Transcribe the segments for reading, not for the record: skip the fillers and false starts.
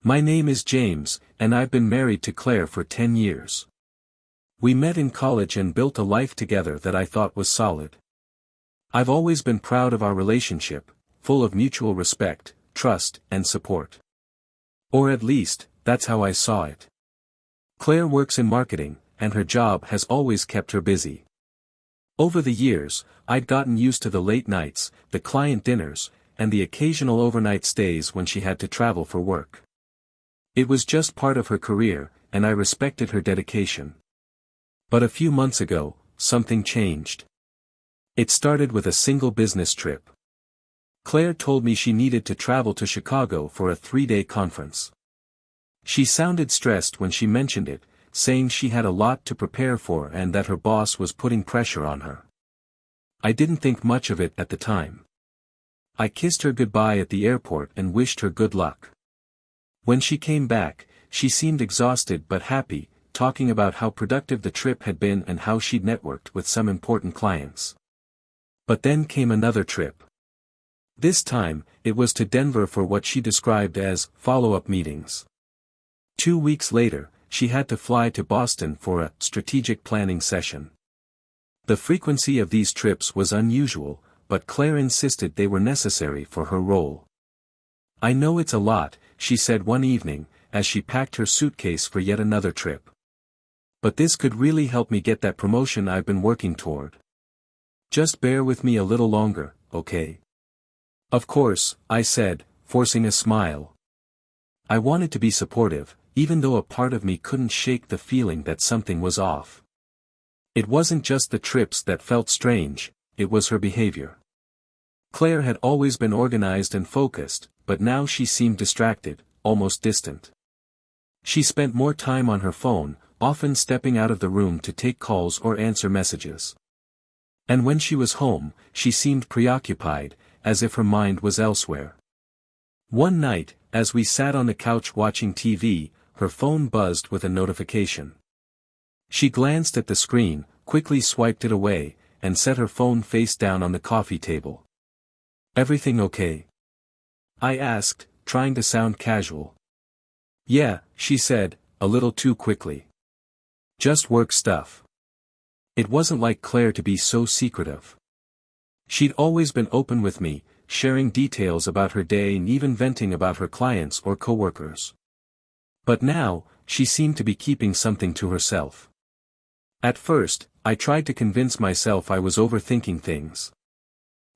My name is James, and I've been married to Claire for 10 years. We met in college and built a life together that I thought was solid. I've always been proud of our relationship, full of mutual respect, trust, and support. Or at least, that's how I saw it. Claire works in marketing, and her job has always kept her busy. Over the years, I'd gotten used to the late nights, the client dinners, and the occasional overnight stays when she had to travel for work. It was just part of her career, and I respected her dedication. But a few months ago, something changed. It started with a single business trip. Claire told me she needed to travel to Chicago for a 3-day conference. She sounded stressed when she mentioned it, saying she had a lot to prepare for and that her boss was putting pressure on her. I didn't think much of it at the time. I kissed her goodbye at the airport and wished her good luck. When she came back, she seemed exhausted but happy, talking about how productive the trip had been and how she'd networked with some important clients. But then came another trip. This time, it was to Denver for what she described as follow-up meetings. 2 weeks later, she had to fly to Boston for a strategic planning session. The frequency of these trips was unusual, but Claire insisted they were necessary for her role. "I know it's a lot," she said one evening, as she packed her suitcase for yet another trip. "But this could really help me get that promotion I've been working toward. Just bear with me a little longer, okay?" "Of course," I said, forcing a smile. I wanted to be supportive, even though a part of me couldn't shake the feeling that something was off. It wasn't just the trips that felt strange, it was her behavior. Claire had always been organized and focused, but now she seemed distracted, almost distant. She spent more time on her phone, often stepping out of the room to take calls or answer messages. And when she was home, she seemed preoccupied, as if her mind was elsewhere. One night, as we sat on the couch watching TV, her phone buzzed with a notification. She glanced at the screen, quickly swiped it away, and set her phone face down on the coffee table. "Everything okay?" I asked, trying to sound casual. "Yeah," she said, a little too quickly. "Just work stuff." It wasn't like Claire to be so secretive. She'd always been open with me, sharing details about her day and even venting about her clients or coworkers. But now, she seemed to be keeping something to herself. At first, I tried to convince myself I was overthinking things.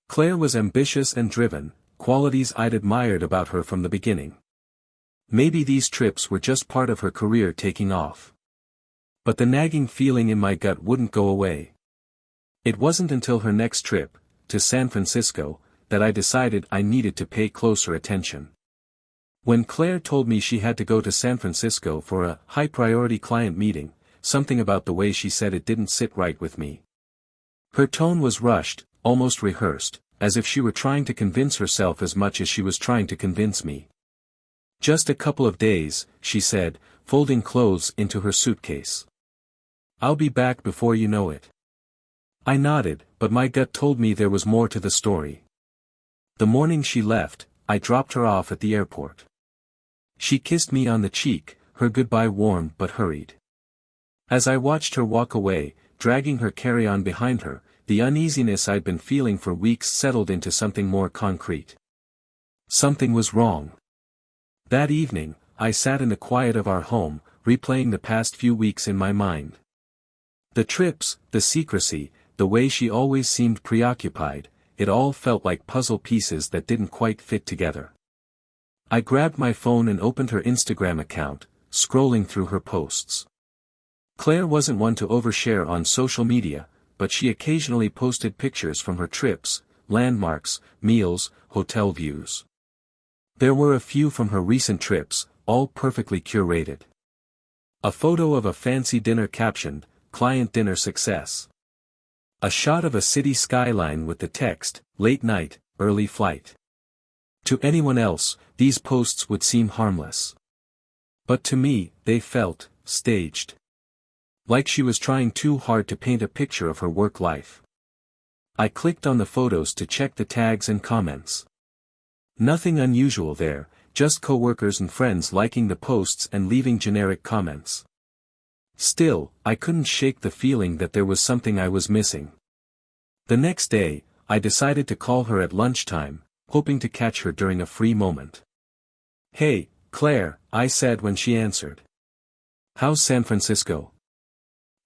Claire was ambitious and driven, qualities I'd admired about her from the beginning. Maybe these trips were just part of her career taking off. But the nagging feeling in my gut wouldn't go away. It wasn't until her next trip, to San Francisco, that I decided I needed to pay closer attention. When Claire told me she had to go to San Francisco for a high-priority client meeting, something about the way she said it didn't sit right with me. Her tone was rushed, almost rehearsed, as if she were trying to convince herself as much as she was trying to convince me. "Just a couple of days," she said, folding clothes into her suitcase. "I'll be back before you know it." I nodded, but my gut told me there was more to the story. The morning she left, I dropped her off at the airport. She kissed me on the cheek, her goodbye warm but hurried. As I watched her walk away, dragging her carry-on behind her, the uneasiness I'd been feeling for weeks settled into something more concrete. Something was wrong. That evening, I sat in the quiet of our home, replaying the past few weeks in my mind. The trips, the secrecy, the way she always seemed preoccupied, it all felt like puzzle pieces that didn't quite fit together. I grabbed my phone and opened her Instagram account, scrolling through her posts. Claire wasn't one to overshare on social media, but she occasionally posted pictures from her trips, landmarks, meals, hotel views. There were a few from her recent trips, all perfectly curated. A photo of a fancy dinner captioned, "Client dinner success." A shot of a city skyline with the text, "Late night, early flight." To anyone else, these posts would seem harmless. But to me, they felt staged. Like she was trying too hard to paint a picture of her work life. I clicked on the photos to check the tags and comments. Nothing unusual there, just coworkers and friends liking the posts and leaving generic comments. Still, I couldn't shake the feeling that there was something I was missing. The next day, I decided to call her at lunchtime, hoping to catch her during a free moment. "Hey, Claire," I said when she answered. "How's San Francisco?"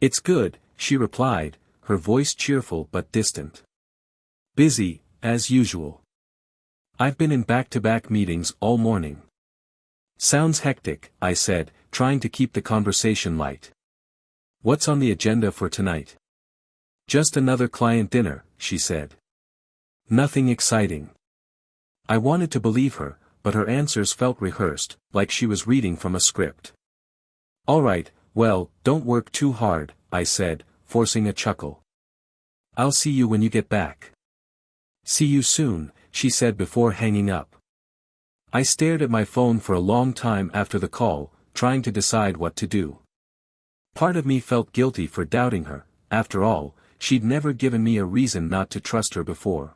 "It's good," she replied, her voice cheerful but distant. "Busy, as usual. I've been in back-to-back meetings all morning." "Sounds hectic," I said, trying to keep the conversation light. "What's on the agenda for tonight?" "Just another client dinner," she said. "Nothing exciting." I wanted to believe her, but her answers felt rehearsed, like she was reading from a script. "All right, well, don't work too hard," I said, forcing a chuckle. "I'll see you when you get back." "See you soon," she said before hanging up. I stared at my phone for a long time after the call, trying to decide what to do. Part of me felt guilty for doubting her. After all, she'd never given me a reason not to trust her before.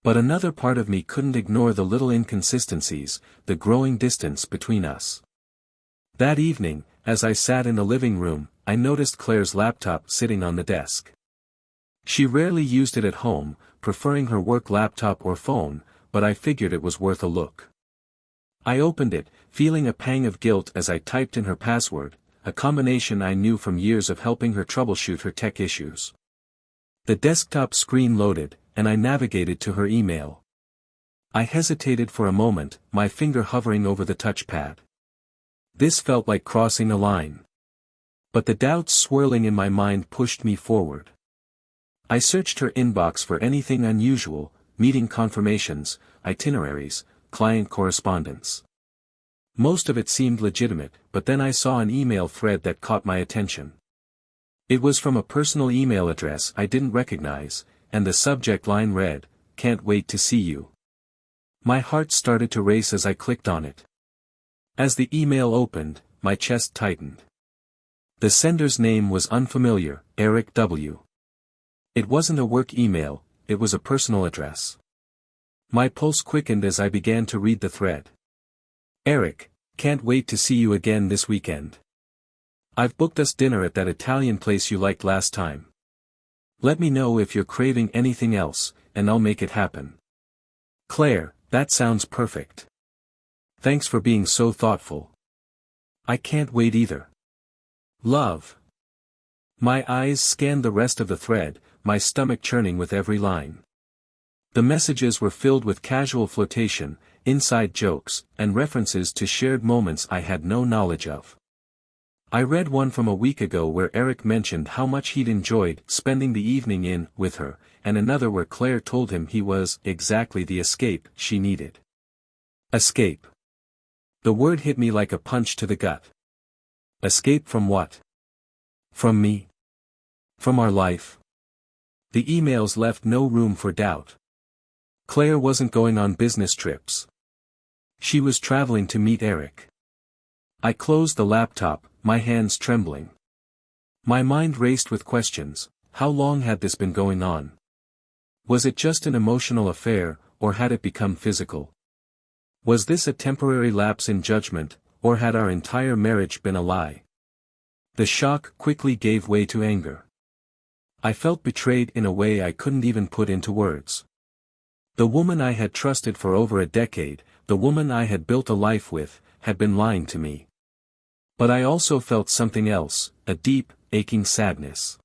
But another part of me couldn't ignore the little inconsistencies, the growing distance between us. That evening, as I sat in the living room, I noticed Claire's laptop sitting on the desk. She rarely used it at home, preferring her work laptop or phone, but I figured it was worth a look. I opened it, feeling a pang of guilt as I typed in her password, a combination I knew from years of helping her troubleshoot her tech issues. The desktop screen loaded, and I navigated to her email. I hesitated for a moment, my finger hovering over the touchpad. This felt like crossing a line. But the doubts swirling in my mind pushed me forward. I searched her inbox for anything unusual, meeting confirmations, itineraries, client correspondence. Most of it seemed legitimate, but then I saw an email thread that caught my attention. It was from a personal email address I didn't recognize, and the subject line read, "Can't wait to see you." My heart started to race as I clicked on it. As the email opened, my chest tightened. The sender's name was unfamiliar, Eric W. It wasn't a work email, it was a personal address. My pulse quickened as I began to read the thread. "Eric, can't wait to see you again this weekend. I've booked us dinner at that Italian place you liked last time. Let me know if you're craving anything else, and I'll make it happen. Claire, that sounds perfect. Thanks for being so thoughtful. I can't wait either. Love." My eyes scanned the rest of the thread, my stomach churning with every line. The messages were filled with casual flirtation, inside jokes, and references to shared moments I had no knowledge of. I read one from a week ago where Eric mentioned how much he'd enjoyed spending the evening in with her, and another where Claire told him he was exactly the escape she needed. Escape. The word hit me like a punch to the gut. Escape from what? From me? From our life? The emails left no room for doubt. Claire wasn't going on business trips. She was traveling to meet Eric. I closed the laptop, my hands trembling. My mind raced with questions. How long had this been going on? Was it just an emotional affair, or had it become physical? Was this a temporary lapse in judgment, or had our entire marriage been a lie? The shock quickly gave way to anger. I felt betrayed in a way I couldn't even put into words. The woman I had trusted for over a decade, the woman I had built a life with, had been lying to me. But I also felt something else, a deep, aching sadness.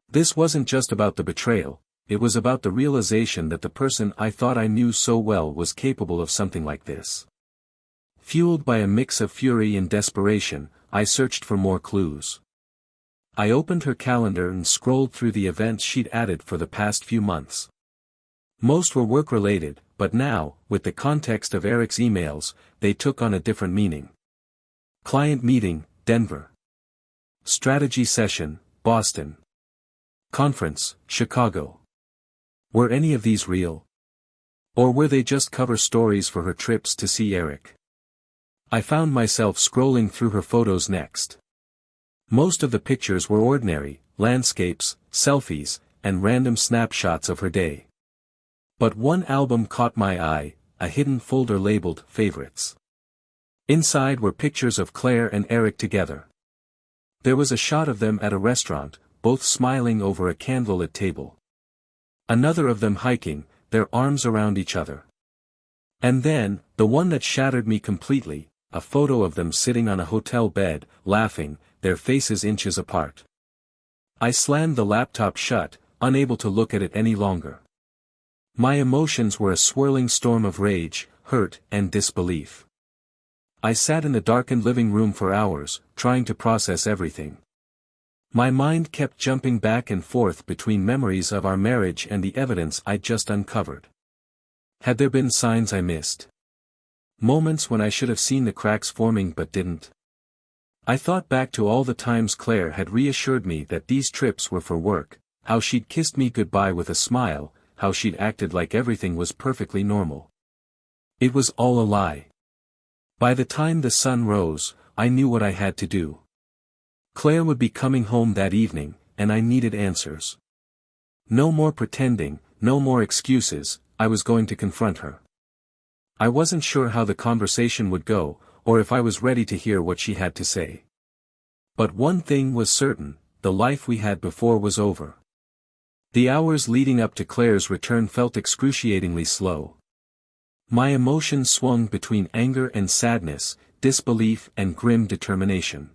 This wasn't just about the betrayal, it was about the realization that the person I thought I knew so well was capable of something like this. Fueled by a mix of fury and desperation, I searched for more clues. I opened her calendar and scrolled through the events she'd added for the past few months. Most were work-related, but now, with the context of Eric's emails, they took on a different meaning. Client meeting, Denver. Strategy session, Boston. Conference, Chicago. Were any of these real? Or were they just cover stories for her trips to see Eric? I found myself scrolling through her photos next. Most of the pictures were ordinary, landscapes, selfies, and random snapshots of her day. But one album caught my eye, a hidden folder labeled Favorites. Inside were pictures of Claire and Eric together. There was a shot of them at a restaurant, both smiling over a candlelit table. Another of them hiking, their arms around each other. And then, the one that shattered me completely, a photo of them sitting on a hotel bed, laughing, their faces inches apart. I slammed the laptop shut, unable to look at it any longer. My emotions were a swirling storm of rage, hurt, and disbelief. I sat in the darkened living room for hours, trying to process everything. My mind kept jumping back and forth between memories of our marriage and the evidence I'd just uncovered. Had there been signs I missed? Moments when I should have seen the cracks forming but didn't? I thought back to all the times Claire had reassured me that these trips were for work, how she'd kissed me goodbye with a smile, how she'd acted like everything was perfectly normal. It was all a lie. By the time the sun rose, I knew what I had to do. Claire would be coming home that evening, and I needed answers. No more pretending, no more excuses, I was going to confront her. I wasn't sure how the conversation would go, or if I was ready to hear what she had to say. But one thing was certain, the life we had before was over. The hours leading up to Claire's return felt excruciatingly slow. My emotions swung between anger and sadness, disbelief and grim determination.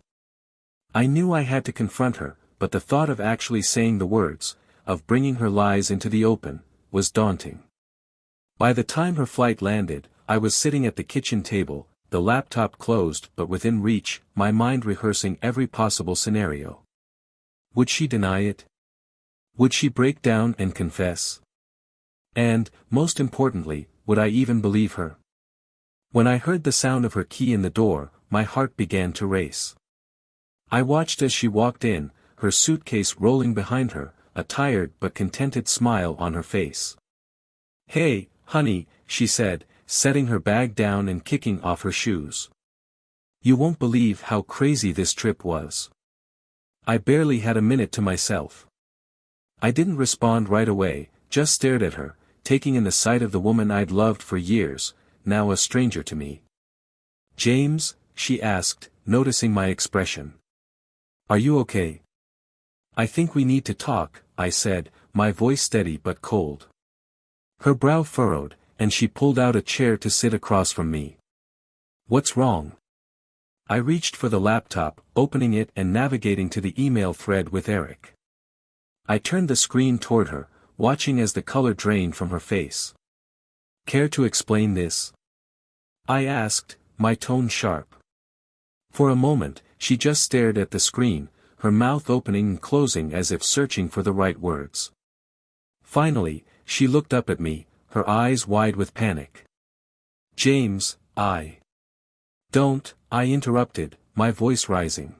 I knew I had to confront her, but the thought of actually saying the words, of bringing her lies into the open, was daunting. By the time her flight landed, I was sitting at the kitchen table, the laptop closed but within reach, my mind rehearsing every possible scenario. Would she deny it? Would she break down and confess? And, most importantly, would I even believe her? When I heard the sound of her key in the door, my heart began to race. I watched as she walked in, her suitcase rolling behind her, a tired but contented smile on her face. "Hey, honey," she said, setting her bag down and kicking off her shoes. "You won't believe how crazy this trip was." I barely had a minute to myself. I didn't respond right away, just stared at her, taking in the sight of the woman I'd loved for years, now a stranger to me. "James?" she asked, noticing my expression. "Are you okay?" "I think we need to talk," I said, my voice steady but cold. Her brow furrowed, and she pulled out a chair to sit across from me. "What's wrong?" I reached for the laptop, opening it and navigating to the email thread with Eric. I turned the screen toward her, watching as the color drained from her face. "Care to explain this?" I asked, my tone sharp. For a moment, she just stared at the screen, her mouth opening and closing as if searching for the right words. Finally, she looked up at me, her eyes wide with panic. "James, Don't," I interrupted, my voice rising.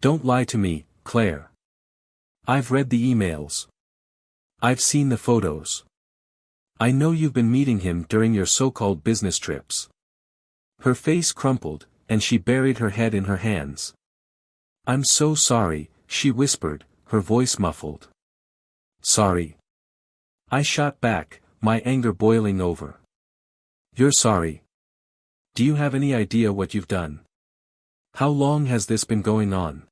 "Don't lie to me, Claire. I've read the emails. I've seen the photos. I know you've been meeting him during your so-called business trips." Her face crumpled, and she buried her head in her hands. "I'm so sorry," she whispered, her voice muffled. "Sorry?" I shot back, my anger boiling over. "You're sorry? Do you have any idea what you've done? How long has this been going on?"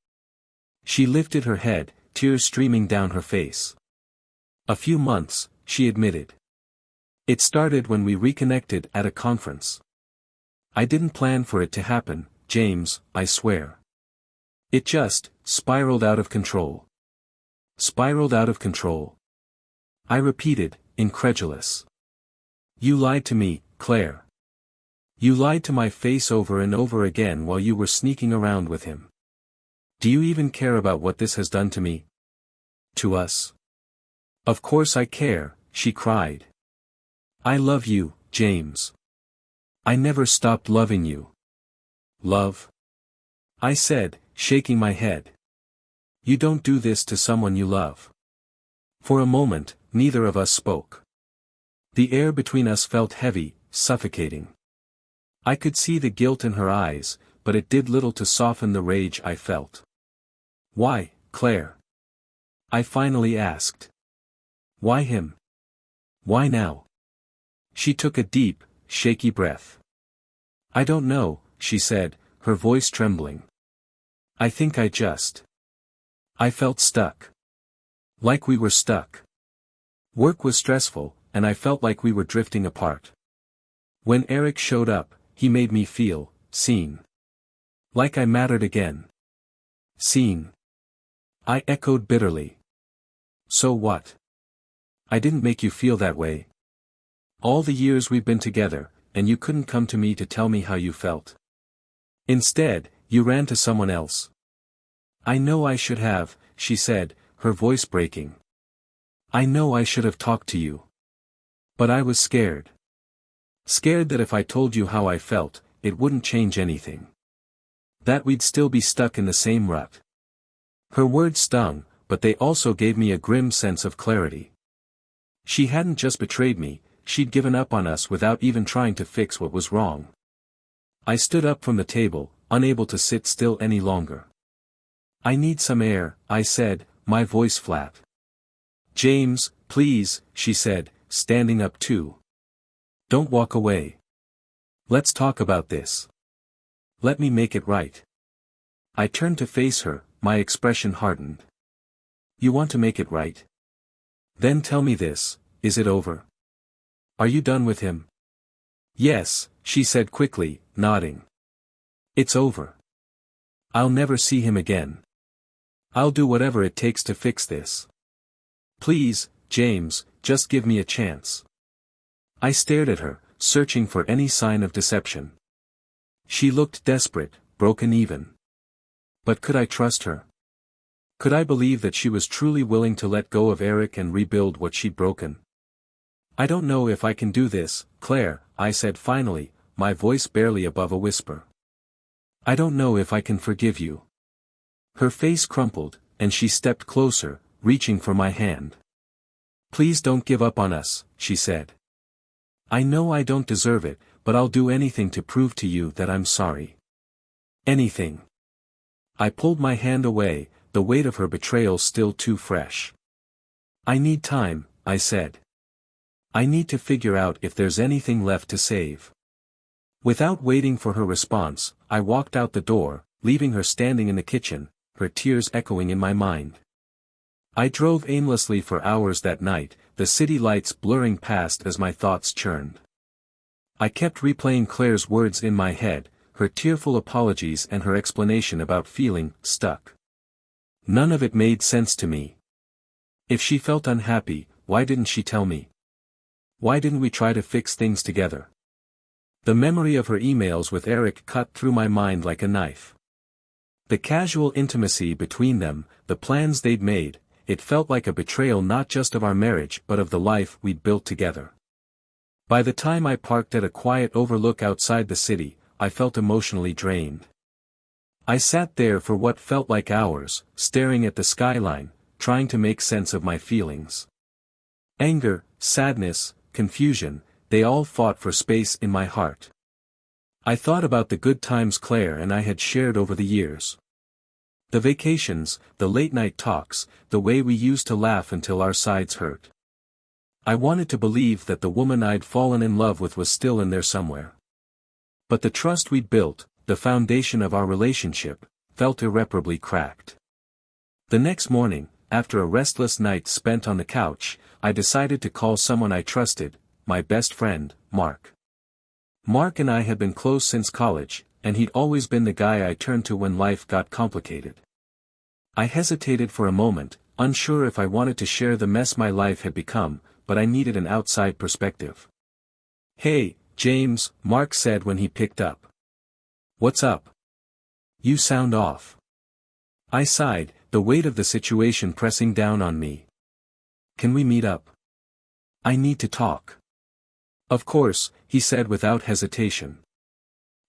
She lifted her head, tears streaming down her face. "A few months," she admitted. "It started when we reconnected at a conference. I didn't plan for it to happen, James, I swear. It just spiraled out of control." "Spiraled out of control?" I repeated, incredulous. "You lied to me, Claire. You lied to my face over and over again while you were sneaking around with him. Do you even care about what this has done to me? To us?" "Of course I care," she cried. "I love you, James. I never stopped loving you." "Love?" I said, shaking my head. "You don't do this to someone you love." For a moment, neither of us spoke. The air between us felt heavy, suffocating. I could see the guilt in her eyes, but it did little to soften the rage I felt. "Why, Claire?" I finally asked. "Why him? Why now?" She took a deep, shaky breath. I don't know, she said, her voice trembling. I think I felt stuck. Like we were stuck. Work was stressful, and I felt like we were drifting apart. When Eric showed up, he made me feel seen. Like I mattered again. Seen. I echoed bitterly. So what? I didn't make you feel that way. All the years we've been together, and you couldn't come to me to tell me how you felt. Instead, you ran to someone else. I know I should have, she said, her voice breaking. I know I should have talked to you. But I was scared. Scared that if I told you how I felt, it wouldn't change anything. That we'd still be stuck in the same rut. Her words stung, but they also gave me a grim sense of clarity. She hadn't just betrayed me, she'd given up on us without even trying to fix what was wrong. I stood up from the table, unable to sit still any longer. I need some air, I said, my voice flat. James, please, she said, standing up too. Don't walk away. Let's talk about this. Let me make it right. I turned to face her, my expression hardened. You want to make it right? Then tell me this, is it over? Are you done with him? Yes, she said quickly, nodding. It's over. I'll never see him again. I'll do whatever it takes to fix this. Please, James, just give me a chance. I stared at her, searching for any sign of deception. She looked desperate, broken even. But could I trust her? Could I believe that she was truly willing to let go of Eric and rebuild what she'd broken? I don't know if I can do this, Claire, I said finally, my voice barely above a whisper. I don't know if I can forgive you. Her face crumpled, and she stepped closer, reaching for my hand. Please don't give up on us, she said. I know I don't deserve it, but I'll do anything to prove to you that I'm sorry. Anything. I pulled my hand away, the weight of her betrayal still too fresh. I need time, I said. I need to figure out if there's anything left to save. Without waiting for her response, I walked out the door, leaving her standing in the kitchen, her tears echoing in my mind. I drove aimlessly for hours that night, the city lights blurring past as my thoughts churned. I kept replaying Claire's words in my head, her tearful apologies and her explanation about feeling stuck. None of it made sense to me. If she felt unhappy, why didn't she tell me? Why didn't we try to fix things together? The memory of her emails with Eric cut through my mind like a knife. The casual intimacy between them, the plans they'd made, it felt like a betrayal not just of our marriage but of the life we'd built together. By the time I parked at a quiet overlook outside the city, I felt emotionally drained. I sat there for what felt like hours, staring at the skyline, trying to make sense of my feelings. Anger, sadness, confusion, they all fought for space in my heart. I thought about the good times Claire and I had shared over the years. The vacations, the late-night talks, the way we used to laugh until our sides hurt. I wanted to believe that the woman I'd fallen in love with was still in there somewhere. But the trust we'd built, the foundation of our relationship, felt irreparably cracked. The next morning, after a restless night spent on the couch, I decided to call someone I trusted, my best friend, Mark. Mark and I had been close since college, and he'd always been the guy I turned to when life got complicated. I hesitated for a moment, unsure if I wanted to share the mess my life had become, but I needed an outside perspective. Hey, James, Mark said when he picked up. What's up? You sound off. I sighed, the weight of the situation pressing down on me. Can we meet up? I need to talk. Of course, he said without hesitation.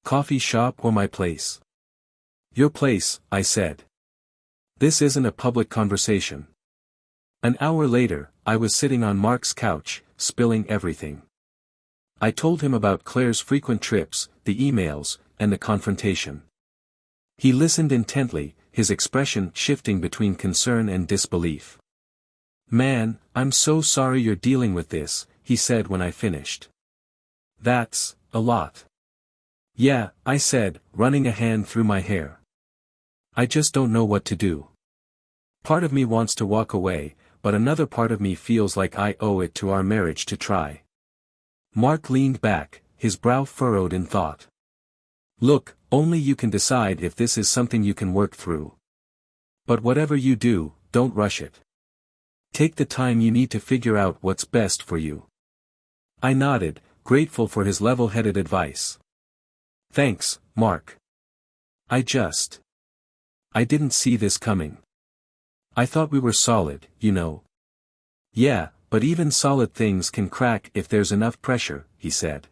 Coffee shop or my place? Your place, I said. This isn't a public conversation. An hour later, I was sitting on Mark's couch, spilling everything. I told him about Claire's frequent trips, the emails, and the confrontation. He listened intently, his expression shifting between concern and disbelief. Man, I'm so sorry you're dealing with this, he said when I finished. That's a lot. Yeah, I said, running a hand through my hair. I just don't know what to do. Part of me wants to walk away, but another part of me feels like I owe it to our marriage to try. Mark leaned back, his brow furrowed in thought. Look, only you can decide if this is something you can work through. But whatever you do, don't rush it. Take the time you need to figure out what's best for you. I nodded, grateful for his level-headed advice. Thanks, Mark. I didn't see this coming. I thought we were solid, you know. Yeah, but even solid things can crack if there's enough pressure, he said.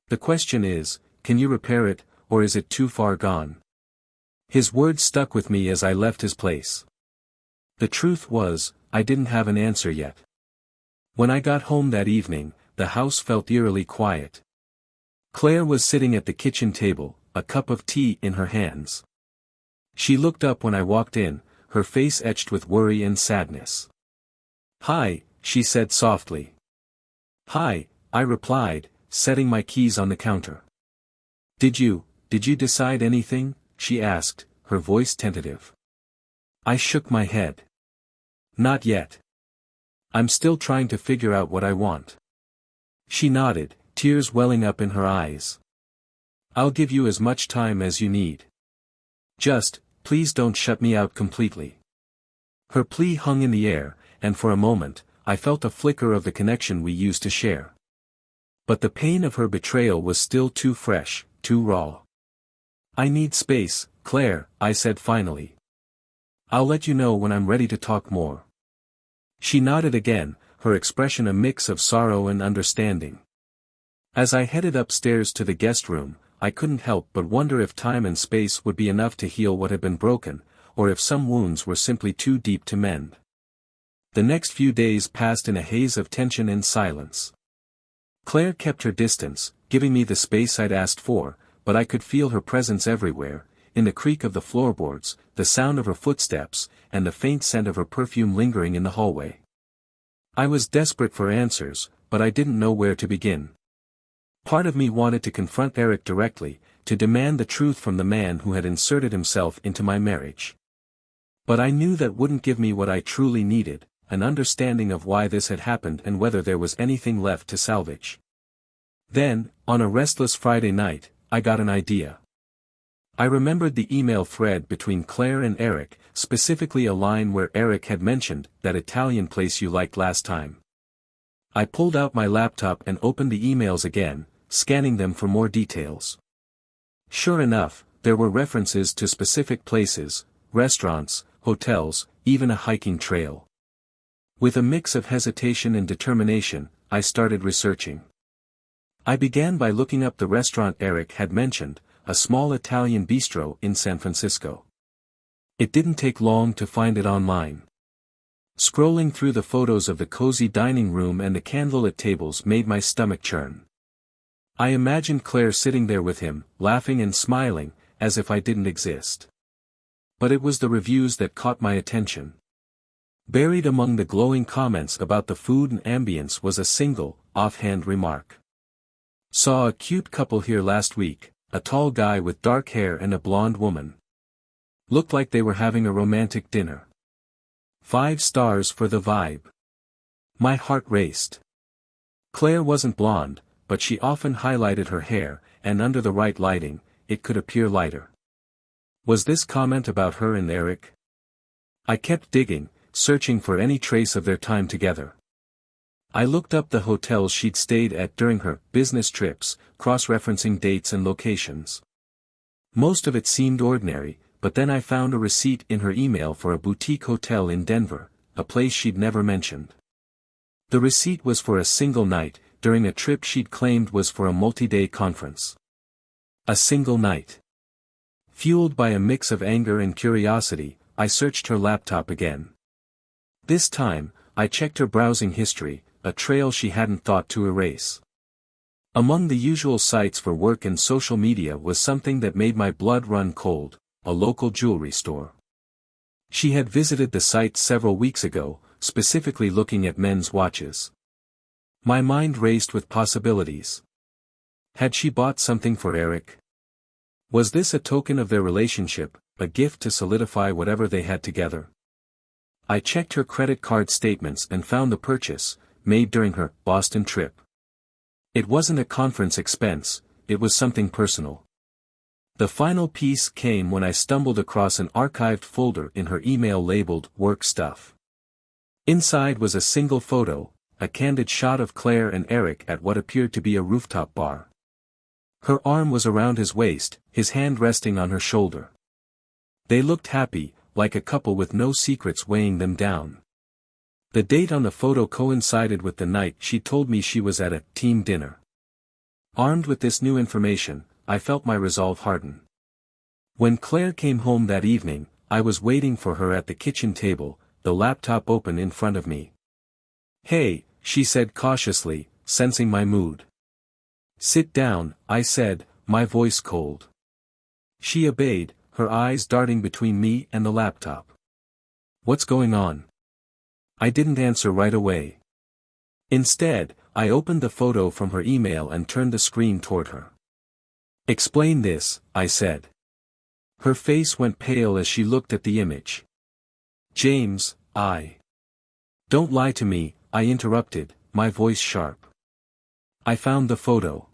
The question is, can you repair it, or is it too far gone? His words stuck with me as I left his place. The truth was, I didn't have an answer yet. When I got home that evening, the house felt eerily quiet. Claire was sitting at the kitchen table, a cup of tea in her hands. She looked up when I walked in, her face etched with worry and sadness. "Hi," she said softly. "Hi," I replied, setting my keys on the counter. Did you decide anything?" she asked, her voice tentative. I shook my head. "Not yet. I'm still trying to figure out what I want." She nodded, tears welling up in her eyes. "I'll give you as much time as you need. Just, please don't shut me out completely." Her plea hung in the air, and for a moment, I felt a flicker of the connection we used to share. But the pain of her betrayal was still too fresh, too raw. "I need space, Claire," I said finally. "I'll let you know when I'm ready to talk more." She nodded again, her expression a mix of sorrow and understanding. As I headed upstairs to the guest room, I couldn't help but wonder if time and space would be enough to heal what had been broken, or if some wounds were simply too deep to mend. The next few days passed in a haze of tension and silence. Claire kept her distance, giving me the space I'd asked for, but I could feel her presence everywhere, in the creak of the floorboards, the sound of her footsteps, and the faint scent of her perfume lingering in the hallway. I was desperate for answers, but I didn't know where to begin. Part of me wanted to confront Eric directly, to demand the truth from the man who had inserted himself into my marriage. But I knew that wouldn't give me what I truly needed, an understanding of why this had happened and whether there was anything left to salvage. Then, on a restless Friday night, I got an idea. I remembered the email thread between Claire and Eric, specifically a line where Eric had mentioned that Italian place you liked last time. I pulled out my laptop and opened the emails again, scanning them for more details. Sure enough, there were references to specific places, restaurants, hotels, even a hiking trail. With a mix of hesitation and determination, I started researching. I began by looking up the restaurant Eric had mentioned, a small Italian bistro in San Francisco. It didn't take long to find it online. Scrolling through the photos of the cozy dining room and the candlelit tables made my stomach churn. I imagined Claire sitting there with him, laughing and smiling, as if I didn't exist. But it was the reviews that caught my attention. Buried among the glowing comments about the food and ambience was a single, offhand remark. "Saw a cute couple here last week, a tall guy with dark hair and a blonde woman. Looked like they were having a romantic dinner. 5 stars for the vibe." My heart raced. Claire wasn't blonde, but she often highlighted her hair, and under the right lighting, it could appear lighter. Was this comment about her and Eric? I kept digging, searching for any trace of their time together. I looked up the hotels she'd stayed at during her business trips, cross-referencing dates and locations. Most of it seemed ordinary, but then I found a receipt in her email for a boutique hotel in Denver, a place she'd never mentioned. The receipt was for a single night, during a trip she'd claimed was for a multi-day conference. A single night. Fueled by a mix of anger and curiosity, I searched her laptop again. This time, I checked her browsing history, a trail she hadn't thought to erase. Among the usual sites for work and social media was something that made my blood run cold, a local jewelry store. She had visited the site several weeks ago, specifically looking at men's watches. My mind raced with possibilities. Had she bought something for Eric? Was this a token of their relationship, a gift to solidify whatever they had together? I checked her credit card statements and found the purchase, made during her Boston trip. It wasn't a conference expense, it was something personal. The final piece came when I stumbled across an archived folder in her email labeled Work Stuff. Inside was a single photo, a candid shot of Claire and Eric at what appeared to be a rooftop bar. Her arm was around his waist, his hand resting on her shoulder. They looked happy, like a couple with no secrets weighing them down. The date on the photo coincided with the night she told me she was at a team dinner. Armed with this new information, I felt my resolve harden. When Claire came home that evening, I was waiting for her at the kitchen table, the laptop open in front of me. "Hey," she said cautiously, sensing my mood. "Sit down," I said, my voice cold. She obeyed, her eyes darting between me and the laptop. "What's going on?" I didn't answer right away. Instead, I opened the photo from her email and turned the screen toward her. "Explain this," I said. Her face went pale as she looked at the image. "James, Don't lie to me," I interrupted, my voice sharp. "I found the photo.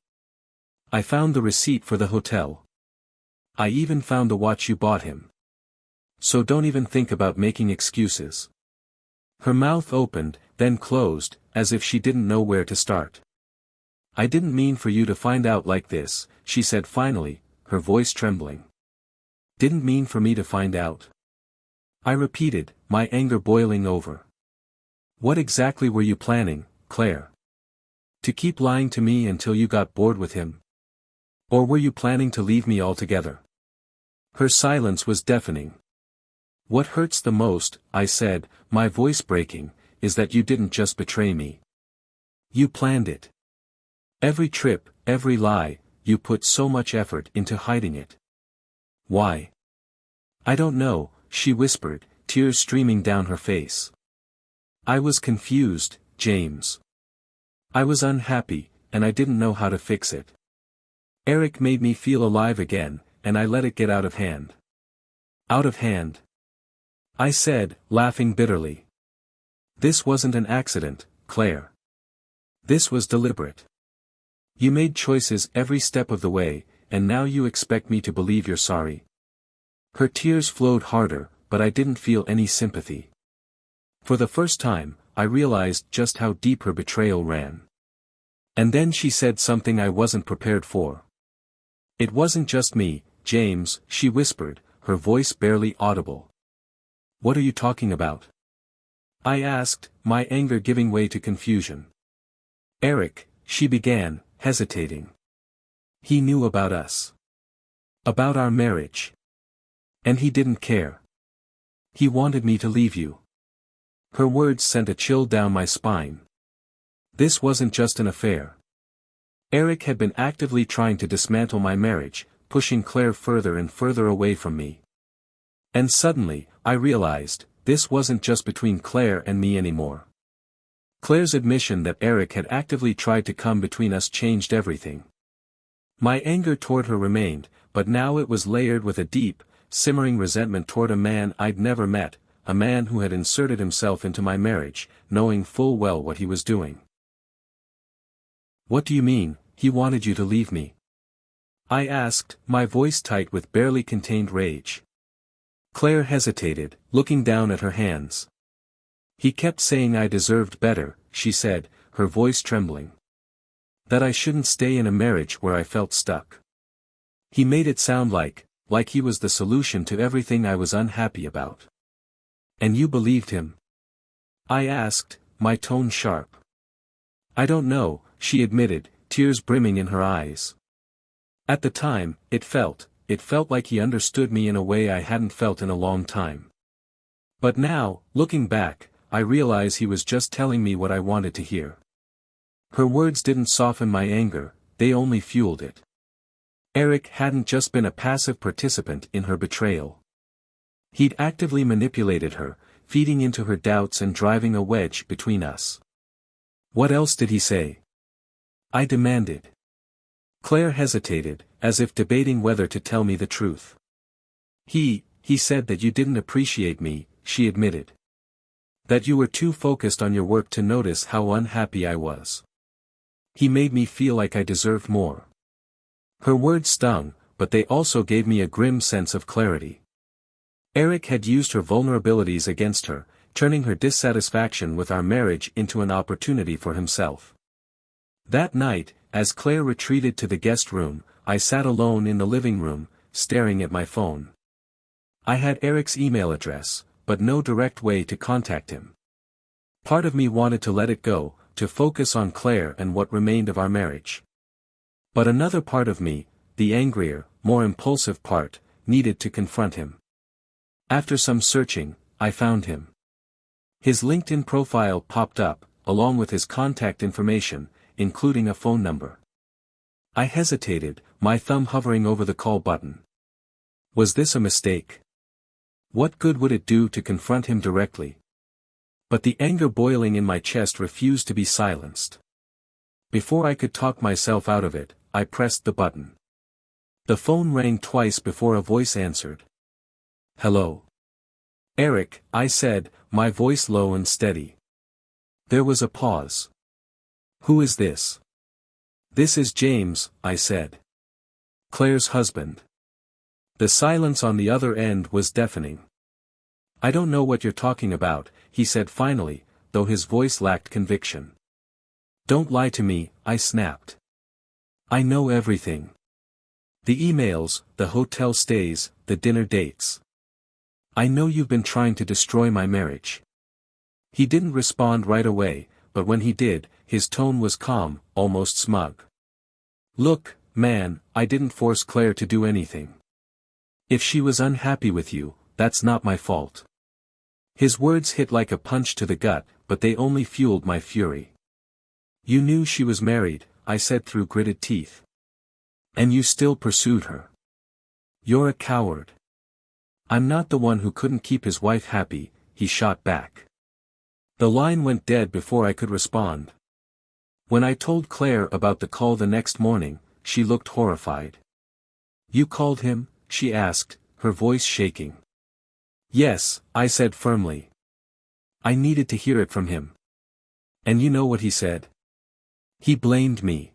I found the receipt for the hotel. I even found the watch you bought him. So don't even think about making excuses." Her mouth opened, then closed, as if she didn't know where to start. "I didn't mean for you to find out like this," she said finally, her voice trembling. "Didn't mean for me to find out." I repeated, my anger boiling over. "What exactly were you planning, Claire? To keep lying to me until you got bored with him? Or were you planning to leave me altogether?" Her silence was deafening. "What hurts the most," I said, my voice breaking, "is that you didn't just betray me. You planned it. Every trip, every lie, you put so much effort into hiding it. Why?" "I don't know," she whispered, tears streaming down her face. "I was confused, James. I was unhappy, and I didn't know how to fix it. Eric made me feel alive again, and I let it get out of hand." "Out of hand?" I said, laughing bitterly. "This wasn't an accident, Claire. This was deliberate. You made choices every step of the way, and now you expect me to believe you're sorry." Her tears flowed harder, but I didn't feel any sympathy. For the first time, I realized just how deep her betrayal ran. And then she said something I wasn't prepared for. "It wasn't just me, James," she whispered, her voice barely audible. "What are you talking about?" I asked, my anger giving way to confusion. "Eric," she began, hesitating. "He knew about us. About our marriage. And he didn't care. He wanted me to leave you." Her words sent a chill down my spine. This wasn't just an affair. Eric had been actively trying to dismantle my marriage, pushing Claire further and further away from me. And suddenly, I realized, this wasn't just between Claire and me anymore. Claire's admission that Eric had actively tried to come between us changed everything. My anger toward her remained, but now it was layered with a deep, simmering resentment toward a man I'd never met, a man who had inserted himself into my marriage, knowing full well what he was doing. "What do you mean, he wanted you to leave me?" I asked, my voice tight with barely contained rage. Claire hesitated, looking down at her hands. "He kept saying I deserved better," she said, her voice trembling. "That I shouldn't stay in a marriage where I felt stuck. He made it sound like he was the solution to everything I was unhappy about." "And you believed him?" I asked, my tone sharp. "I don't know," she admitted, tears brimming in her eyes. "At the time, it felt like he understood me in a way I hadn't felt in a long time. But now, looking back, I realize he was just telling me what I wanted to hear." Her words didn't soften my anger, they only fueled it. Eric hadn't just been a passive participant in her betrayal. He'd actively manipulated her, feeding into her doubts and driving a wedge between us. "What else did he say?" I demanded. Claire hesitated, as if debating whether to tell me the truth. He said that you didn't appreciate me, she admitted. That you were too focused on your work to notice how unhappy I was. He made me feel like I deserved more. Her words stung, but they also gave me a grim sense of clarity. Eric had used her vulnerabilities against her, turning her dissatisfaction with our marriage into an opportunity for himself. That night, as Claire retreated to the guest room, I sat alone in the living room, staring at my phone. I had Eric's email address, but no direct way to contact him. Part of me wanted to let it go, to focus on Claire and what remained of our marriage. But another part of me, the angrier, more impulsive part, needed to confront him. After some searching, I found him. His LinkedIn profile popped up, along with his contact information, including a phone number. I hesitated, my thumb hovering over the call button. Was this a mistake? What good would it do to confront him directly? But the anger boiling in my chest refused to be silenced. Before I could talk myself out of it, I pressed the button. The phone rang twice before a voice answered. Hello. Eric, I said, my voice low and steady. There was a pause. Who is this? This is James, I said. Claire's husband. The silence on the other end was deafening. I don't know what you're talking about, he said finally, though his voice lacked conviction. Don't lie to me, I snapped. I know everything. The emails, the hotel stays, the dinner dates. I know you've been trying to destroy my marriage. He didn't respond right away, but when he did, his tone was calm, almost smug. Look, man, I didn't force Claire to do anything. If she was unhappy with you, that's not my fault. His words hit like a punch to the gut, but they only fueled my fury. You knew she was married, I said through gritted teeth. And you still pursued her. You're a coward. I'm not the one who couldn't keep his wife happy, he shot back. The line went dead before I could respond. When I told Claire about the call the next morning, she looked horrified. You called him? She asked, her voice shaking. Yes, I said firmly. I needed to hear it from him. And you know what he said? He blamed me.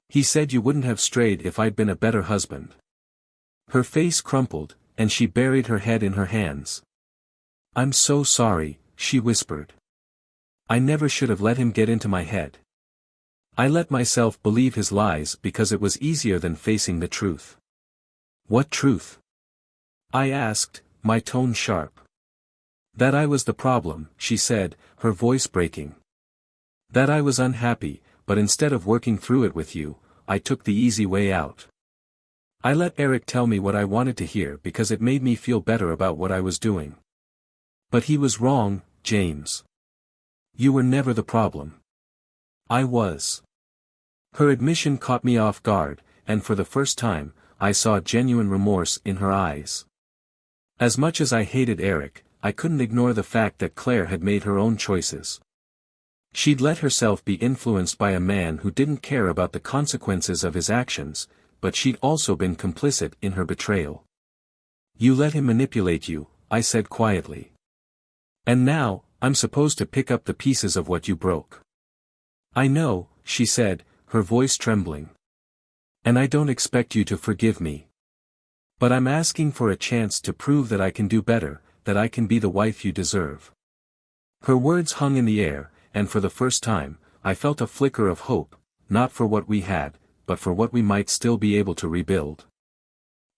He said you wouldn't have strayed if I'd been a better husband. Her face crumpled, and she buried her head in her hands. I'm so sorry, she whispered. I never should have let him get into my head. I let myself believe his lies because it was easier than facing the truth. What truth? I asked, my tone sharp. That I was the problem, she said, her voice breaking. That I was unhappy, but instead of working through it with you, I took the easy way out. I let Eric tell me what I wanted to hear because it made me feel better about what I was doing. But he was wrong, James. You were never the problem. I was. Her admission caught me off guard, and for the first time, I saw genuine remorse in her eyes. As much as I hated Eric, I couldn't ignore the fact that Claire had made her own choices. She'd let herself be influenced by a man who didn't care about the consequences of his actions, but she'd also been complicit in her betrayal. You let him manipulate you, I said quietly. And now, I'm supposed to pick up the pieces of what you broke. I know, she said, her voice trembling. And I don't expect you to forgive me. But I'm asking for a chance to prove that I can do better, that I can be the wife you deserve. Her words hung in the air, and for the first time, I felt a flicker of hope, not for what we had, but for what we might still be able to rebuild.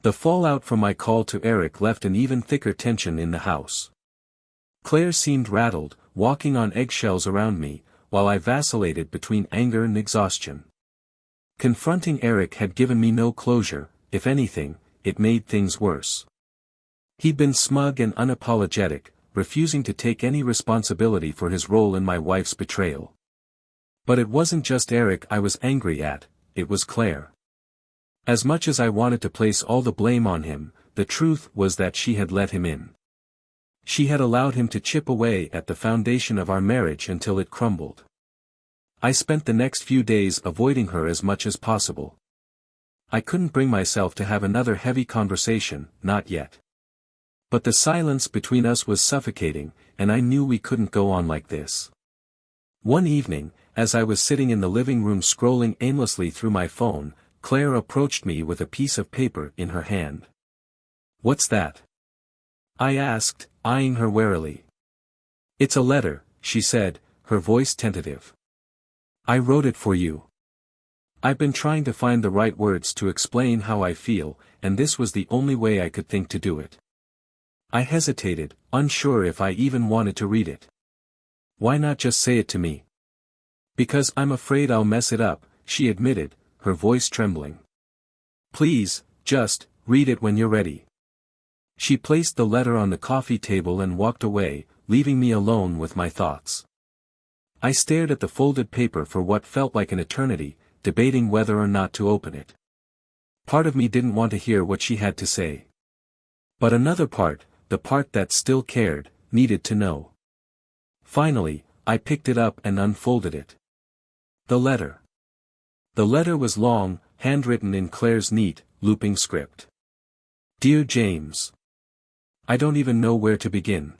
The fallout from my call to Eric left an even thicker tension in the house. Claire seemed rattled, walking on eggshells around me, while I vacillated between anger and exhaustion. Confronting Eric had given me no closure, if anything, it made things worse. He'd been smug and unapologetic, refusing to take any responsibility for his role in my wife's betrayal. But it wasn't just Eric I was angry at, it was Claire. As much as I wanted to place all the blame on him, the truth was that she had let him in. She had allowed him to chip away at the foundation of our marriage until it crumbled. I spent the next few days avoiding her as much as possible. I couldn't bring myself to have another heavy conversation, not yet. But the silence between us was suffocating, and I knew we couldn't go on like this. One evening, as I was sitting in the living room scrolling aimlessly through my phone, Claire approached me with a piece of paper in her hand. "What's that?" I asked, eyeing her warily. "It's a letter," she said, her voice tentative. "I wrote it for you." I've been trying to find the right words to explain how I feel, and this was the only way I could think to do it. I hesitated, unsure if I even wanted to read it. "Why not just say it to me?" "Because I'm afraid I'll mess it up," she admitted, her voice trembling. "Please, just, read it when you're ready." She placed the letter on the coffee table and walked away, leaving me alone with my thoughts. I stared at the folded paper for what felt like an eternity, debating whether or not to open it. Part of me didn't want to hear what she had to say. But another part, the part that still cared, needed to know. Finally, I picked it up and unfolded it. The letter. The letter was long, handwritten in Claire's neat, looping script. "Dear James. I don't even know where to begin.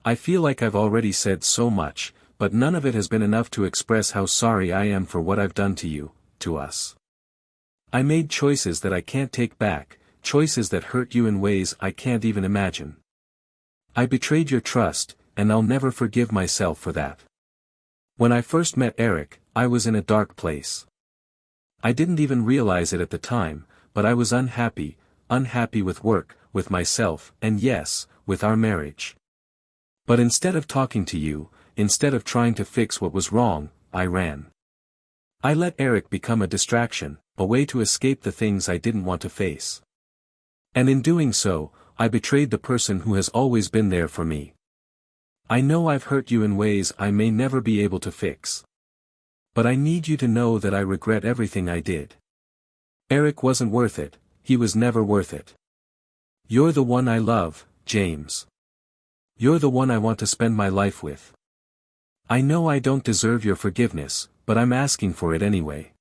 I feel like I've already said so much, but none of it has been enough to express how sorry I am for what I've done to you, to us. I made choices that I can't take back, choices that hurt you in ways I can't even imagine. I betrayed your trust, and I'll never forgive myself for that. When I first met Eric, I was in a dark place. I didn't even realize it at the time, but I was unhappy with work, with myself, and yes, with our marriage. But instead of talking to you, instead of trying to fix what was wrong, I ran. I let Eric become a distraction, a way to escape the things I didn't want to face. And in doing so, I betrayed the person who has always been there for me. I know I've hurt you in ways I may never be able to fix. But I need you to know that I regret everything I did. Eric wasn't worth it, he was never worth it. You're the one I love, James. You're the one I want to spend my life with. I know I don't deserve your forgiveness, but I'm asking for it anyway.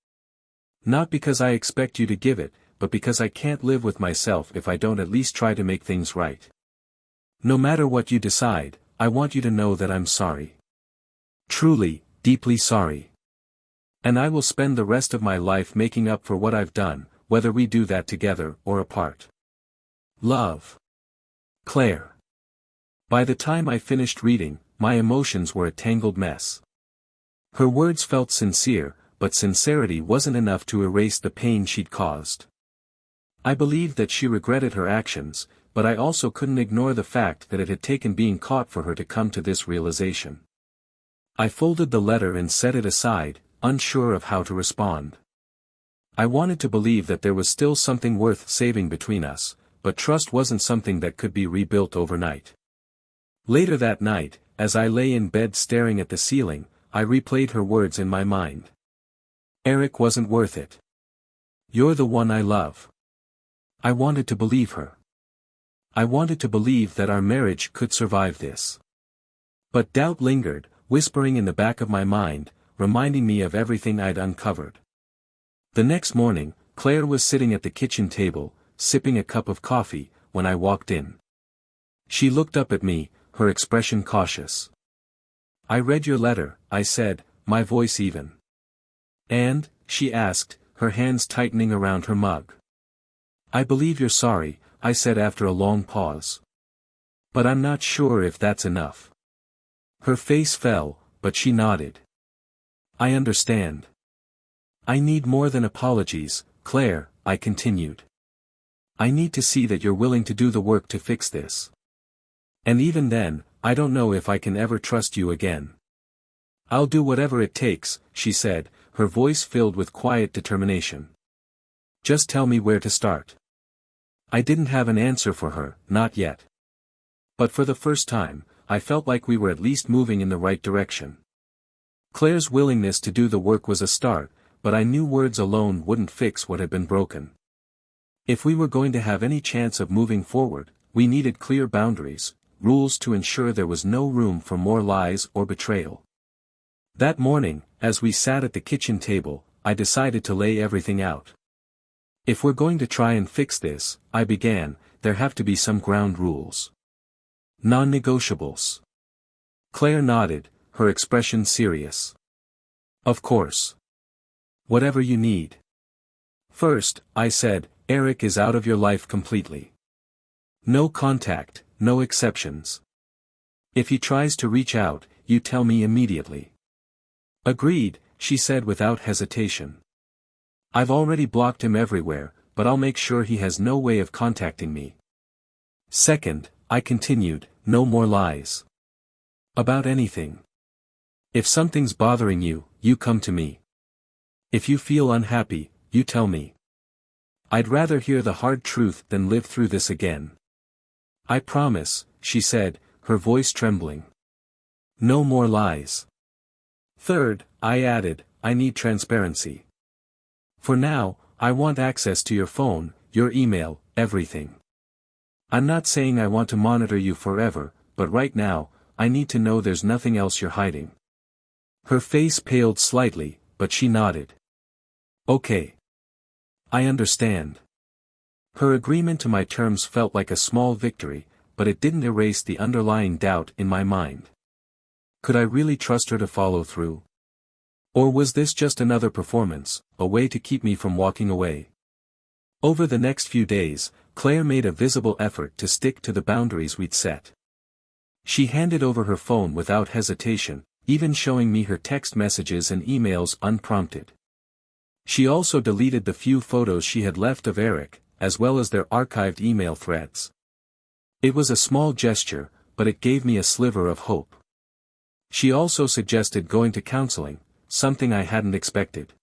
Not because I expect you to give it, but because I can't live with myself if I don't at least try to make things right. No matter what you decide, I want you to know that I'm sorry. Truly, deeply sorry. And I will spend the rest of my life making up for what I've done, whether we do that together or apart. Love. Claire. By the time I finished reading, my emotions were a tangled mess. Her words felt sincere, but sincerity wasn't enough to erase the pain she'd caused. I believed that she regretted her actions, but I also couldn't ignore the fact that it had taken being caught for her to come to this realization. I folded the letter and set it aside, unsure of how to respond. I wanted to believe that there was still something worth saving between us, but trust wasn't something that could be rebuilt overnight. Later that night, as I lay in bed staring at the ceiling, I replayed her words in my mind. Eric wasn't worth it. You're the one I love. I wanted to believe her. I wanted to believe that our marriage could survive this. But doubt lingered, whispering in the back of my mind, reminding me of everything I'd uncovered. The next morning, Claire was sitting at the kitchen table, sipping a cup of coffee, when I walked in. She looked up at me, her expression cautious. "I read your letter," I said, my voice even. "And?" she asked, her hands tightening around her mug. "I believe you're sorry," I said after a long pause. "But I'm not sure if that's enough." Her face fell, but she nodded. "I understand. I need more than apologies, Claire," I continued. "I need to see that you're willing to do the work to fix this. And even then, I don't know if I can ever trust you again." "I'll do whatever it takes," she said, her voice filled with quiet determination. "Just tell me where to start." I didn't have an answer for her, not yet. But for the first time, I felt like we were at least moving in the right direction. Claire's willingness to do the work was a start, but I knew words alone wouldn't fix what had been broken. If we were going to have any chance of moving forward, we needed clear boundaries, rules to ensure there was no room for more lies or betrayal. That morning, as we sat at the kitchen table, I decided to lay everything out. If we're going to try and fix this, I began, there have to be some ground rules. Non-negotiables. Claire nodded, her expression serious. Of course. Whatever you need. First, I said, Eric is out of your life completely. No contact, no exceptions. If he tries to reach out, you tell me immediately. Agreed, she said without hesitation. I've already blocked him everywhere, but I'll make sure he has no way of contacting me. Second, I continued, no more lies. About anything. If something's bothering you, you come to me. If you feel unhappy, you tell me. I'd rather hear the hard truth than live through this again. I promise, she said, her voice trembling. No more lies. Third, I added, I need transparency. For now, I want access to your phone, your email, everything. I'm not saying I want to monitor you forever, but right now, I need to know there's nothing else you're hiding. Her face paled slightly, but she nodded. Okay. I understand. Her agreement to my terms felt like a small victory, but it didn't erase the underlying doubt in my mind. Could I really trust her to follow through? Or was this just another performance, a way to keep me from walking away? Over the next few days, Claire made a visible effort to stick to the boundaries we'd set. She handed over her phone without hesitation, even showing me her text messages and emails unprompted. She also deleted the few photos she had left of Eric, as well as their archived email threads. It was a small gesture, but it gave me a sliver of hope. She also suggested going to counseling, something I hadn't expected.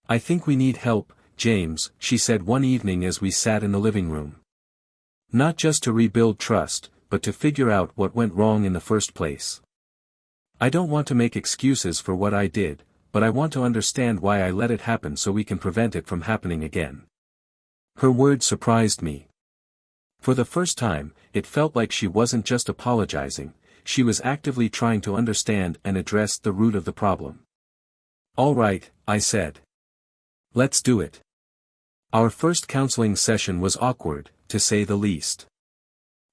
I think we need help, James, she said one evening as we sat in the living room. Not just to rebuild trust, but to figure out what went wrong in the first place. I don't want to make excuses for what I did, but I want to understand why I let it happen so we can prevent it from happening again. Her words surprised me. For the first time, it felt like she wasn't just apologizing, she was actively trying to understand and address the root of the problem. All right, I said. Let's do it. Our first counseling session was awkward, to say the least.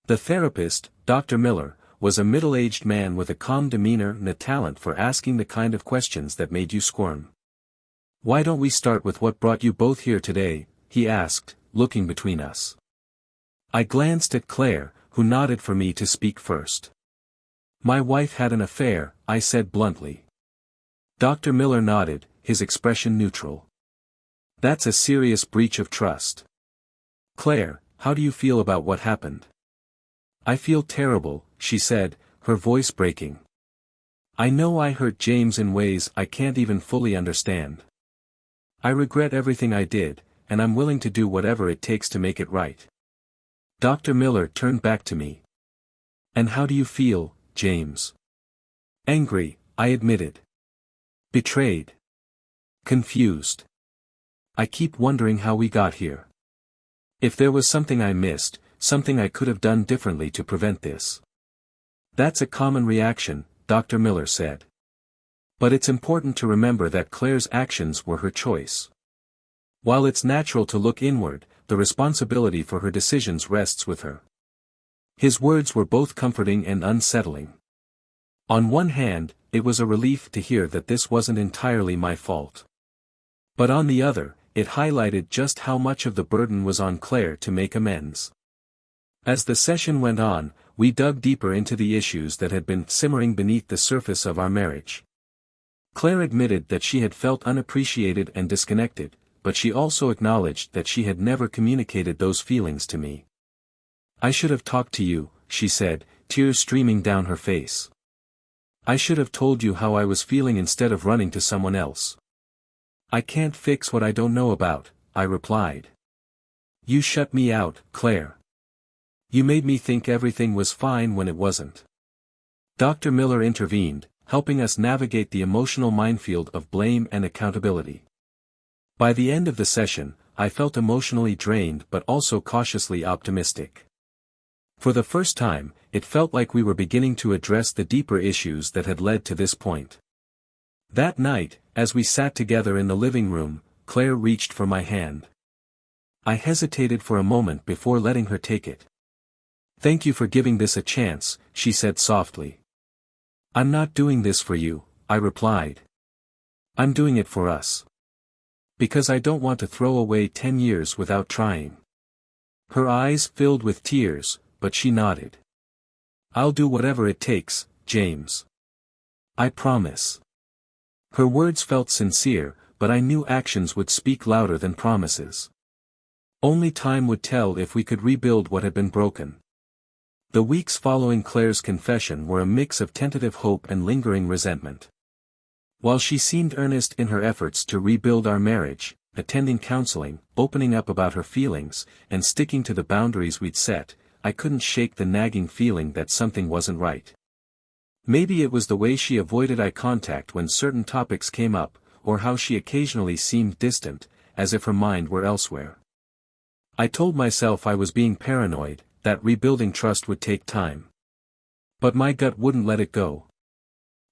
The therapist, Dr. Miller, was a middle-aged man with a calm demeanor and a talent for asking the kind of questions that made you squirm. Why don't we start with what brought you both here today, he asked, looking between us. I glanced at Claire, who nodded for me to speak first. My wife had an affair, I said bluntly. Dr. Miller nodded, his expression neutral. That's a serious breach of trust. Claire, how do you feel about what happened? I feel terrible, she said, her voice breaking. I know I hurt James in ways I can't even fully understand. I regret everything I did, and I'm willing to do whatever it takes to make it right. Dr. Miller turned back to me. And how do you feel, James? Angry, I admitted. Betrayed. Confused. I keep wondering how we got here. If there was something I missed, something I could have done differently to prevent this. That's a common reaction, Dr. Miller said. But it's important to remember that Claire's actions were her choice. While it's natural to look inward, the responsibility for her decisions rests with her. His words were both comforting and unsettling. On one hand, it was a relief to hear that this wasn't entirely my fault. But on the other, it highlighted just how much of the burden was on Claire to make amends. As the session went on, we dug deeper into the issues that had been simmering beneath the surface of our marriage. Claire admitted that she had felt unappreciated and disconnected, but she also acknowledged that she had never communicated those feelings to me. I should have talked to you, she said, tears streaming down her face. I should have told you how I was feeling instead of running to someone else. I can't fix what I don't know about, I replied. You shut me out, Claire. You made me think everything was fine when it wasn't. Dr. Miller intervened, helping us navigate the emotional minefield of blame and accountability. By the end of the session, I felt emotionally drained but also cautiously optimistic. For the first time, it felt like we were beginning to address the deeper issues that had led to this point. That night, as we sat together in the living room, Claire reached for my hand. I hesitated for a moment before letting her take it. "Thank you for giving this a chance," she said softly. "I'm not doing this for you," I replied. "I'm doing it for us. Because I don't want to throw away 10 years without trying." Her eyes filled with tears, but she nodded. "I'll do whatever it takes, James. I promise." Her words felt sincere, but I knew actions would speak louder than promises. Only time would tell if we could rebuild what had been broken. The weeks following Claire's confession were a mix of tentative hope and lingering resentment. While she seemed earnest in her efforts to rebuild our marriage, attending counseling, opening up about her feelings, and sticking to the boundaries we'd set, I couldn't shake the nagging feeling that something wasn't right. Maybe it was the way she avoided eye contact when certain topics came up, or how she occasionally seemed distant, as if her mind were elsewhere. I told myself I was being paranoid, that rebuilding trust would take time. But my gut wouldn't let it go.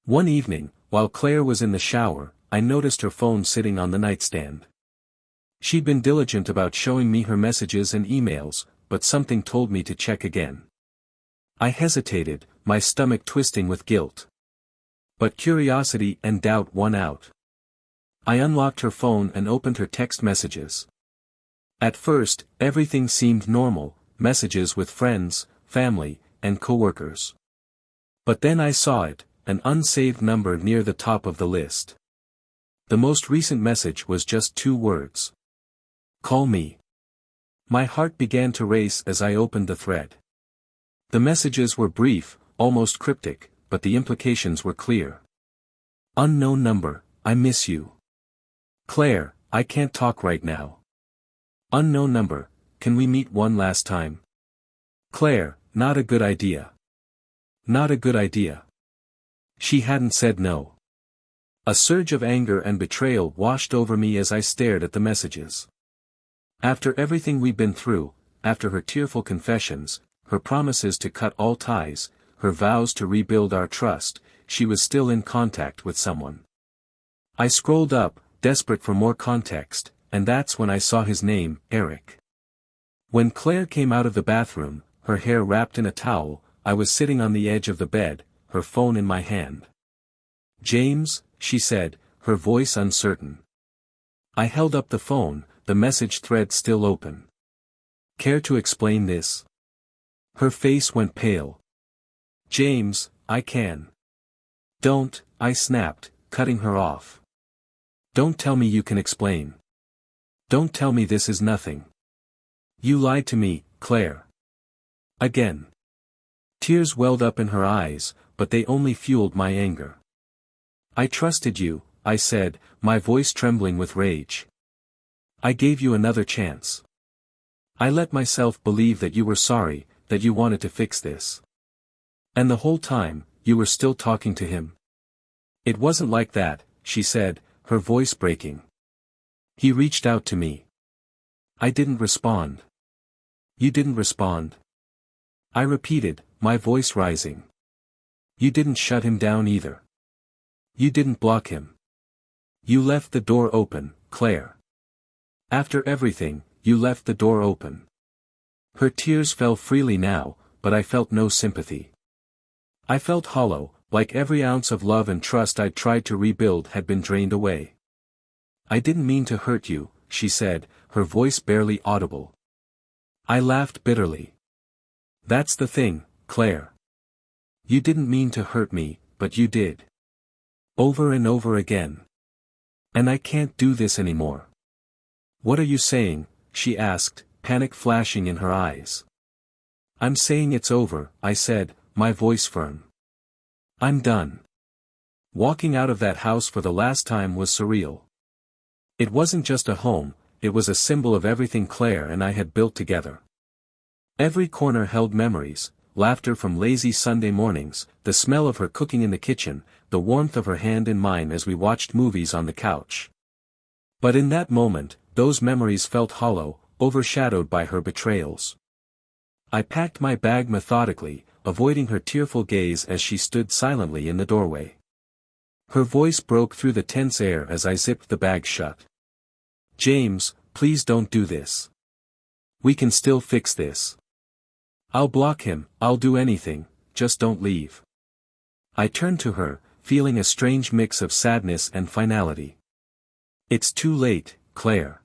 One evening, while Claire was in the shower, I noticed her phone sitting on the nightstand. She'd been diligent about showing me her messages and emails, but something told me to check again. I hesitated, my stomach twisting with guilt. But curiosity and doubt won out. I unlocked her phone and opened her text messages. At first, everything seemed normal, messages with friends, family, and coworkers. But then I saw it, an unsaved number near the top of the list. The most recent message was just 2 words. "Call me." My heart began to race as I opened the thread. The messages were brief, almost cryptic, but the implications were clear. "Unknown number, I miss you. Claire, I can't talk right now. Unknown number, can we meet one last time? Claire, not a good idea. Not a good idea." She hadn't said no. A surge of anger and betrayal washed over me as I stared at the messages. After everything we'd been through, after her tearful confessions, her promises to cut all ties, her vows to rebuild our trust, she was still in contact with someone. I scrolled up, desperate for more context, and that's when I saw his name, Eric. When Claire came out of the bathroom, her hair wrapped in a towel, I was sitting on the edge of the bed, her phone in my hand. "James," she said, her voice uncertain. I held up the phone, the message thread still open. "Care to explain this?" Her face went pale. "James, I can." "Don't," I snapped, cutting her off. "Don't tell me you can explain. Don't tell me this is nothing. You lied to me, Claire." Again. Tears welled up in her eyes, but they only fueled my anger. "I trusted you," I said, my voice trembling with rage. "I gave you another chance. I let myself believe that you were sorry, that you wanted to fix this. And the whole time, you were still talking to him." "It wasn't like that," she said, her voice breaking. "He reached out to me. I didn't respond." "You didn't respond?" I repeated, my voice rising. "You didn't shut him down either. You didn't block him. You left the door open, Claire. After everything, you left the door open." Her tears fell freely now, but I felt no sympathy. I felt hollow, like every ounce of love and trust I'd tried to rebuild had been drained away. "I didn't mean to hurt you," she said, her voice barely audible. I laughed bitterly. "That's the thing, Claire. You didn't mean to hurt me, but you did. Over and over again. And I can't do this anymore." "What are you saying?" she asked, panic flashing in her eyes. "I'm saying it's over," I said, my voice firm. "I'm done." Walking out of that house for the last time was surreal. It wasn't just a home, it was a symbol of everything Claire and I had built together. Every corner held memories, laughter from lazy Sunday mornings, the smell of her cooking in the kitchen, the warmth of her hand in mine as we watched movies on the couch. But in that moment, those memories felt hollow, overshadowed by her betrayals. I packed my bag methodically, avoiding her tearful gaze as she stood silently in the doorway. Her voice broke through the tense air as I zipped the bag shut. "James, please don't do this. We can still fix this. I'll block him, I'll do anything, just don't leave. I turned to her, feeling a strange mix of sadness and finality. It's too late, Claire.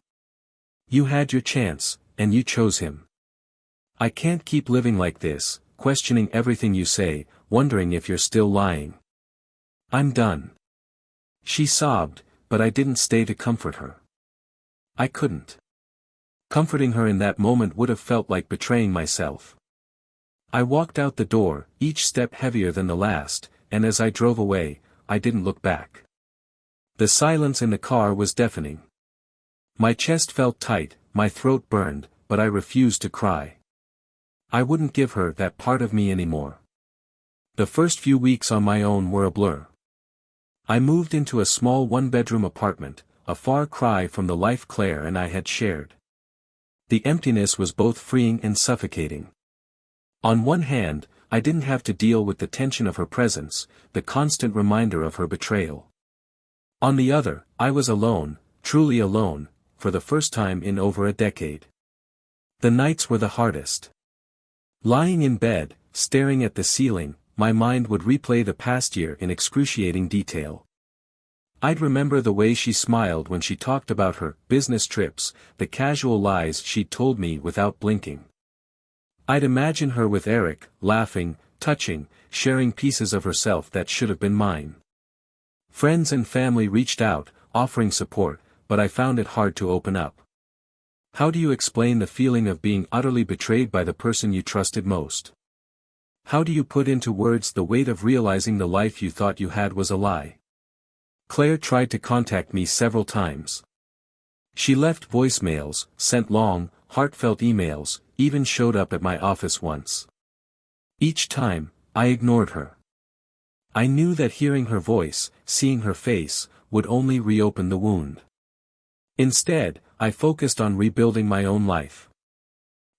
You had your chance, and you chose him. I can't keep living like this, questioning everything you say, wondering if you're still lying. I'm done. She sobbed, but I didn't stay to comfort her. I couldn't. Comforting her in that moment would have felt like betraying myself. I walked out the door, each step heavier than the last, and as I drove away, I didn't look back. The silence in the car was deafening. My chest felt tight, my throat burned, but I refused to cry. I wouldn't give her that part of me anymore. The first few weeks on my own were a blur. I moved into a small one-bedroom apartment, a far cry from the life Claire and I had shared. The emptiness was both freeing and suffocating. On one hand, I didn't have to deal with the tension of her presence, the constant reminder of her betrayal. On the other, I was alone, truly alone, for the first time in over a decade. The nights were the hardest. Lying in bed, staring at the ceiling, my mind would replay the past year in excruciating detail. I'd remember the way she smiled when she talked about her business trips, the casual lies she'd told me without blinking. I'd imagine her with Eric, laughing, touching, sharing pieces of herself that should have been mine. Friends and family reached out, offering support, but I found it hard to open up. How do you explain the feeling of being utterly betrayed by the person you trusted most? How do you put into words the weight of realizing the life you thought you had was a lie? Claire tried to contact me several times. She left voicemails, sent long, heartfelt emails, even showed up at my office once. Each time, I ignored her. I knew that hearing her voice, seeing her face, would only reopen the wound. Instead, I focused on rebuilding my own life.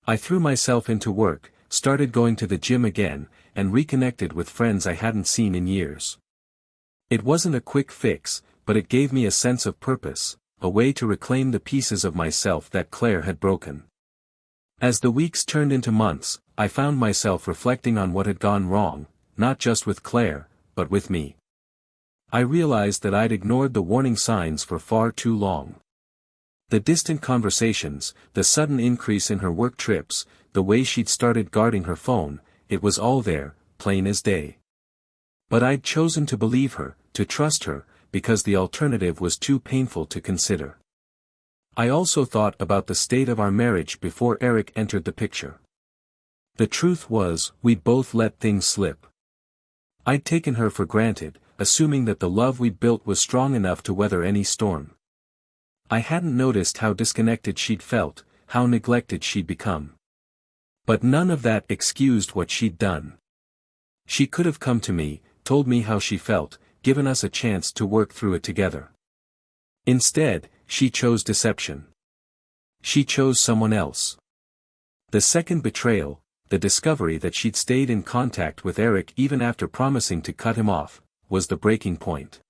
I threw myself into work, started going to the gym again, and reconnected with friends I hadn't seen in years. It wasn't a quick fix, but it gave me a sense of purpose, a way to reclaim the pieces of myself that Claire had broken. As the weeks turned into months, I found myself reflecting on what had gone wrong, not just with Claire, but with me. I realized that I'd ignored the warning signs for far too long. The distant conversations, the sudden increase in her work trips, the way she'd started guarding her phone, it was all there, plain as day. But I'd chosen to believe her, to trust her, because the alternative was too painful to consider. I also thought about the state of our marriage before Eric entered the picture. The truth was, we'd both let things slip. I'd taken her for granted, assuming that the love we'd built was strong enough to weather any storm. I hadn't noticed how disconnected she'd felt, how neglected she'd become. But none of that excused what she'd done. She could have come to me, told me how she felt, given us a chance to work through it together. Instead, she chose deception. She chose someone else. The second betrayal, the discovery that she'd stayed in contact with Eric even after promising to cut him off, was the breaking point.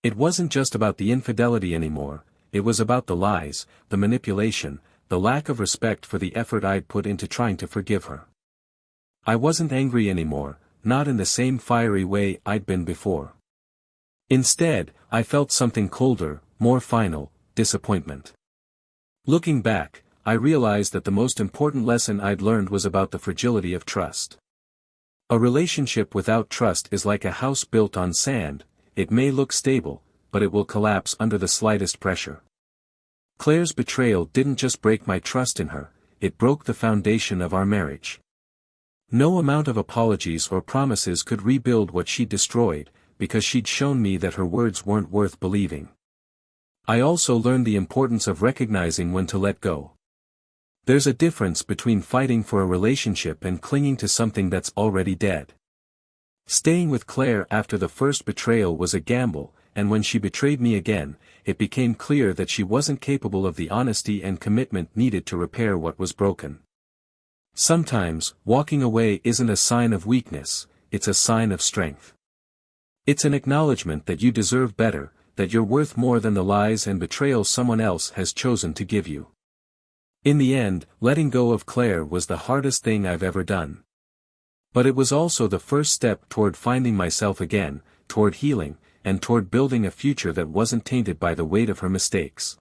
It wasn't just about the infidelity anymore, it was about the lies, the manipulation, the lack of respect for the effort I'd put into trying to forgive her. I wasn't angry anymore, not in the same fiery way I'd been before. Instead, I felt something colder, more final, disappointment. Looking back, I realized that the most important lesson I'd learned was about the fragility of trust. A relationship without trust is like a house built on sand, it may look stable, but it will collapse under the slightest pressure. Claire's betrayal didn't just break my trust in her, it broke the foundation of our marriage. No amount of apologies or promises could rebuild what she'd destroyed, because she'd shown me that her words weren't worth believing. I also learned the importance of recognizing when to let go. There's a difference between fighting for a relationship and clinging to something that's already dead. Staying with Claire after the first betrayal was a gamble, and when she betrayed me again, it became clear that she wasn't capable of the honesty and commitment needed to repair what was broken. Sometimes, walking away isn't a sign of weakness, it's a sign of strength. It's an acknowledgement that you deserve better, that you're worth more than the lies and betrayal someone else has chosen to give you. In the end, letting go of Claire was the hardest thing I've ever done. But it was also the first step toward finding myself again, toward healing, and toward building a future that wasn't tainted by the weight of her mistakes.